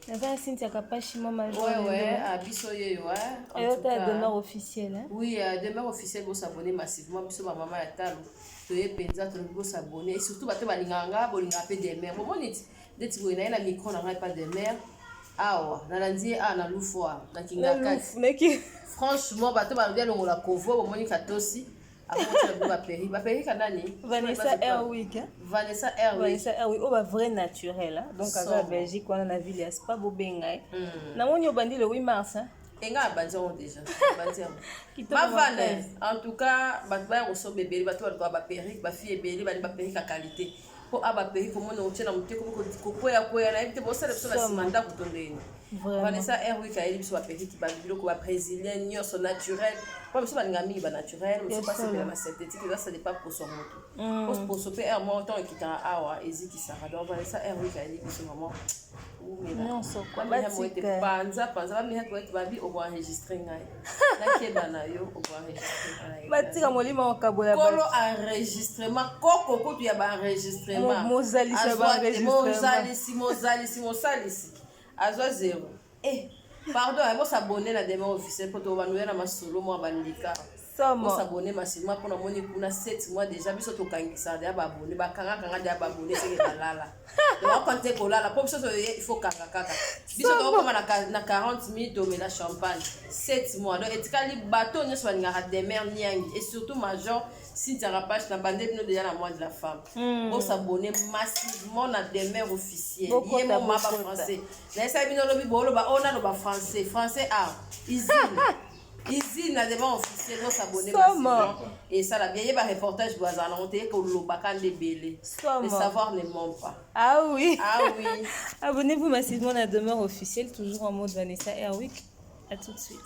Naza Cynthia Kapashi mama Ouais, ouais, à Bissoye, ouais. En tout cas, demeure officielle. Hein? Oui, demeure officielle, vous s'abonner massivement. Bissoye, ma maman est talo. Tu es penza, tu peux s'abonner. Et surtout, tu vas l'inganga, tu vas des mères. Bon, on dit, dès que tu vois, la micro n'a pas de mère. Ah, ouais, nalandi, ah, na loufoa, na kingakati. Franchement, tu vas bien, on la couvre, on m'a dit aussi. Avant, tu vas périr. Va périr, kanani. Vanessa Airwick. Vanessa Airwick. Vanessa Airwick, on va vrai naturel. Donc, à la Belgique, on a la ville, c'est pas beau bengai. Na mon yo bandi le 8 mars. Et nga banzon déjà. Ma vanne. En tout cas, ba reço bébé, ba to ba périr, ba fille bébé, ba périr ka qualité. Pour aba périr comme on tient na muteko ko koya na ebite bo sala biso na simanda ko tondeni. Vanessa Airwick a eli biso ba périr ki ba biloko ba brésilien nyonso naturel. Pas biso ba ngami ba naturel, mais c'est pas c'est la synthétique, ça dépend pour son moto. Pour so air mo temps qui ta awa eziki sara. Donc Vanessa Airwick a eli biso maman. Non, so quoi panza ba mi hato eti babi o enregistrer ngai. Na keba na yo o enregistrer ngai. Batika molima okabola ba. Kolo enregistrement koko ko tu ya ba enregistrement. Mozali sa ba enregistrement. Mozali. Azwa zéro. Pardon, moi s'abonner la demande officielle pour toi nous na masolo moi bandika. Moi s'abonner massivement pour nous moni kuna 7 mois déjà biso to kangisa ya ba abonner ba kanga ya ba abonner c'est que lala. Donc quand tu es là, pour ça il faut kaka. Biso to comme na 40 000 mais la champagne 7 mois. Donc etikali bateau ne soit ngara demer niangi et surtout major si tu rapache na bande nous déjà la mois de la femme. Pour s'abonner massivement na demer officielle. Yé mon mapa français. Na ça bino lobi bolo ba ona no ba français ah. Ici, na demande officielle, nous s'abonner massivement. Et ça, la vieille reportage doit annoncer que le bacan de Bélé. Le savoir ne ment pas. Ah oui. Ah oui. Abonnez-vous massivement à la demeure officielle, toujours en mode Vanessa Airwick. À tout de suite.